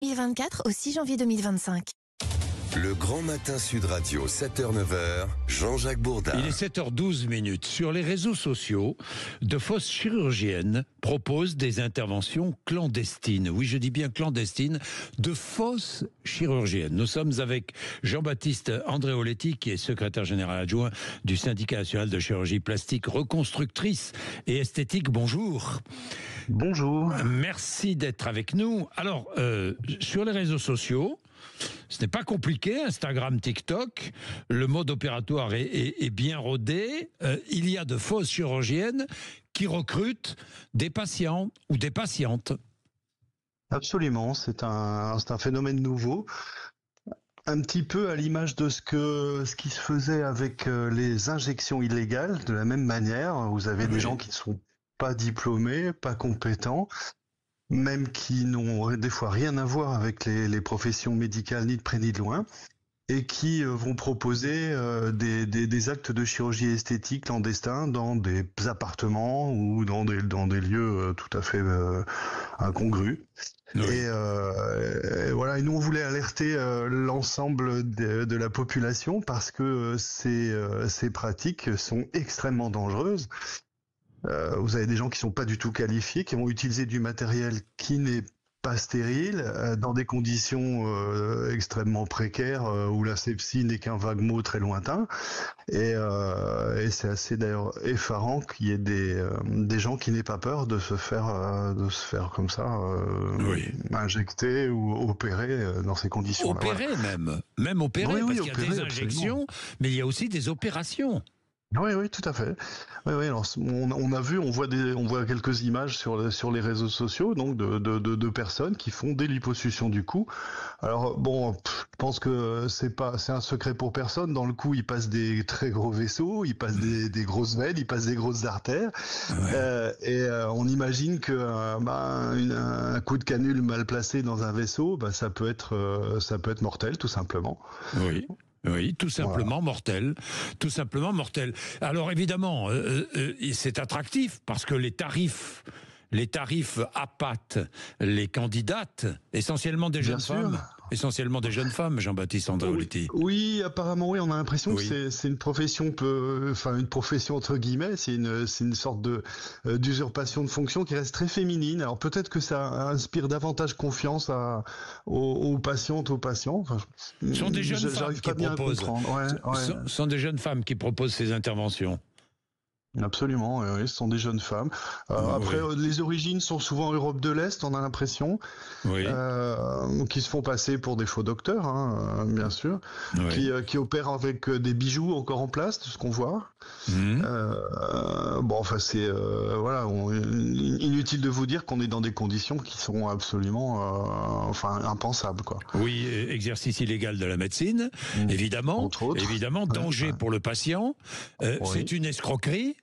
2024 au 6 janvier 2025. Le Grand Matin Sud Radio, 7h-9h, Jean-Jacques Bourdin. Il est 7h12. Sur les réseaux sociaux, de fausses chirurgiennes proposent des interventions clandestines. Oui, je dis bien clandestines, de fausses chirurgiennes. Nous sommes avec Jean-Baptiste Andréoletti, qui est secrétaire général adjoint du Syndicat national de chirurgie plastique, reconstructrice et esthétique. Bonjour. Bonjour. Merci d'être avec nous. Alors, sur les réseaux sociaux, ce n'est pas compliqué, Instagram, TikTok, le mode opératoire est bien rodé. Il y a de fausses chirurgiennes qui recrutent des patients ou des patientes. Absolument, c'est un phénomène nouveau. Un petit peu à l'image de ce qui se faisait avec les injections illégales, de la même manière. Vous avez des gens qui ne sont pas diplômés, pas compétents, même qui n'ont des fois rien à voir avec les professions médicales ni de près ni de loin, et qui vont proposer des actes de chirurgie esthétique clandestins dans des appartements ou dans des lieux tout à fait incongrus. Oui. Et voilà, et nous on voulait alerter l'ensemble de la population parce que ces pratiques sont extrêmement dangereuses. Vous avez des gens qui sont pas du tout qualifiés, qui vont utiliser du matériel qui n'est pas stérile, dans des conditions extrêmement précaires, où la sepsie n'est qu'un vague mot très lointain. Et c'est assez d'ailleurs effarant qu'il y ait des gens qui n'aient pas peur de se faire comme ça, injecter ou opérer dans ces conditions. Opérer même opérer, oui, parce qu'il y a des injections, mais il y a aussi des opérations. Oui, tout à fait. Oui, alors on voit quelques images sur les réseaux sociaux, donc de personnes qui font des liposuctions du cou. Alors bon, je pense que c'est un secret pour personne. Dans le cou, ils passent des très gros vaisseaux, ils passent des grosses veines, ils passent des grosses artères, on imagine que un coup de canule mal placé dans un vaisseau, ça peut être mortel, tout simplement. Oui, tout simplement mortel. Tout simplement mortel. Alors évidemment, c'est attractif parce que les tarifs appâtent les candidates, essentiellement des jeunes femmes, Jean-Baptiste Andréoletti. Oui, apparemment, oui, on a l'impression que c'est une profession une profession entre guillemets, c'est une sorte d'usurpation de fonction qui reste très féminine. Alors peut-être que ça inspire davantage confiance aux patientes, aux patients. Ce sont des jeunes femmes qui proposent. Ce sont des jeunes femmes qui proposent ces interventions. Absolument, oui, ce sont des jeunes femmes. Après, les origines sont souvent Europe de l'Est, on a l'impression, qui se font passer pour des faux docteurs, bien sûr, qui opèrent avec des bijoux encore en place, de ce qu'on voit. Inutile de vous dire qu'on est dans des conditions qui sont absolument, impensables, quoi. Oui, exercice illégal de la médecine, évidemment. Entre autres. Évidemment, danger pour le patient. C'est une escroquerie.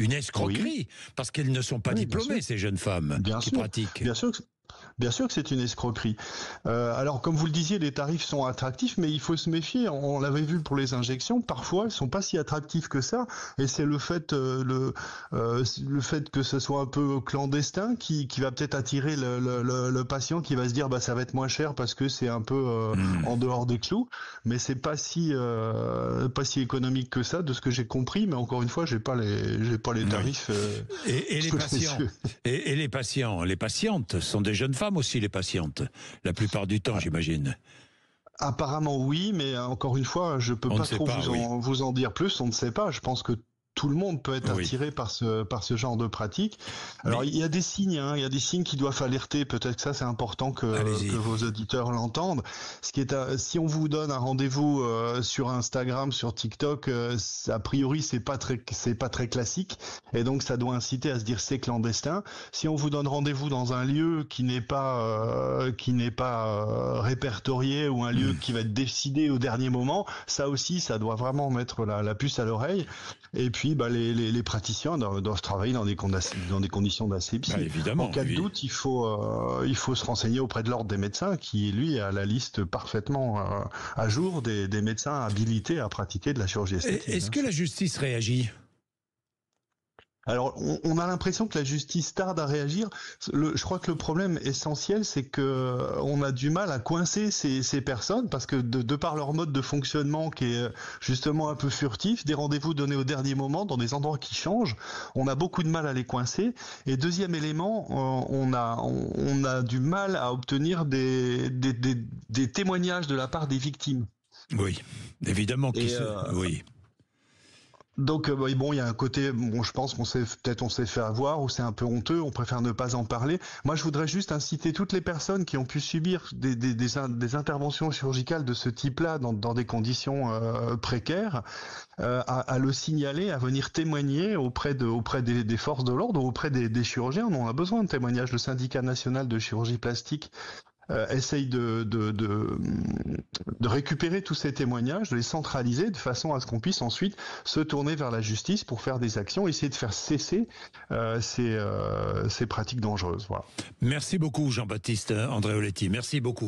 Une escroquerie, parce qu'elles ne sont pas diplômées, ces jeunes femmes qui pratiquent. Bien sûr que c'est une escroquerie. Alors, comme vous le disiez, les tarifs sont attractifs, mais il faut se méfier. On l'avait vu pour les injections. Parfois, elles sont pas si attractives que ça. Et c'est le fait que ce soit un peu clandestin qui va peut-être attirer le patient qui va se dire, ça va être moins cher parce que c'est un peu en dehors des clous. Mais c'est pas si économique que ça, de ce que j'ai compris. Mais encore une fois, j'ai pas les tarifs. Et les patients, et les patientes sont des jeunes femmes aussi, les patientes, la plupart du temps, j'imagine. Apparemment oui, mais encore une fois, je peux pas trop vous en dire plus, on ne sait pas. Je pense que tout le monde peut être attiré par ce genre de pratique. Alors il y a des signes, qui doivent alerter. Peut-être que ça c'est important que vos auditeurs l'entendent. Si on vous donne un rendez-vous sur Instagram, sur TikTok, a priori c'est pas très classique, et donc ça doit inciter à se dire c'est clandestin. Si on vous donne rendez-vous dans un lieu qui n'est pas répertorié, ou un lieu qui va être décidé au dernier moment, ça aussi ça doit vraiment mettre la puce à l'oreille. Et puis les praticiens doivent travailler dans des conditions d'asepsie. Évidemment. En cas de doute, il faut se renseigner auprès de l'ordre des médecins, qui lui a la liste parfaitement à jour des médecins habilités à pratiquer de la chirurgie esthétique. Est-ce que la justice réagit ? Alors, on a l'impression que la justice tarde à réagir. Je crois que le problème essentiel, c'est que on a du mal à coincer ces personnes parce que de par leur mode de fonctionnement qui est justement un peu furtif, des rendez-vous donnés au dernier moment dans des endroits qui changent, on a beaucoup de mal à les coincer. Et deuxième élément, on a du mal à obtenir des témoignages de la part des victimes. Oui, évidemment. Oui. Donc bon, il y a un côté, bon, je pense qu'on s'est fait avoir ou c'est un peu honteux, on préfère ne pas en parler. Moi, je voudrais juste inciter toutes les personnes qui ont pu subir des interventions chirurgicales de ce type-là dans des conditions précaires à le signaler, à venir témoigner auprès des forces de l'ordre ou auprès des chirurgiens. On a besoin de témoignages. Le syndicat national de chirurgie plastique essaye de récupérer tous ces témoignages, de les centraliser de façon à ce qu'on puisse ensuite se tourner vers la justice pour faire des actions, essayer de faire cesser ces pratiques dangereuses. Voilà. Merci beaucoup Jean-Baptiste Andréoletti. Merci beaucoup.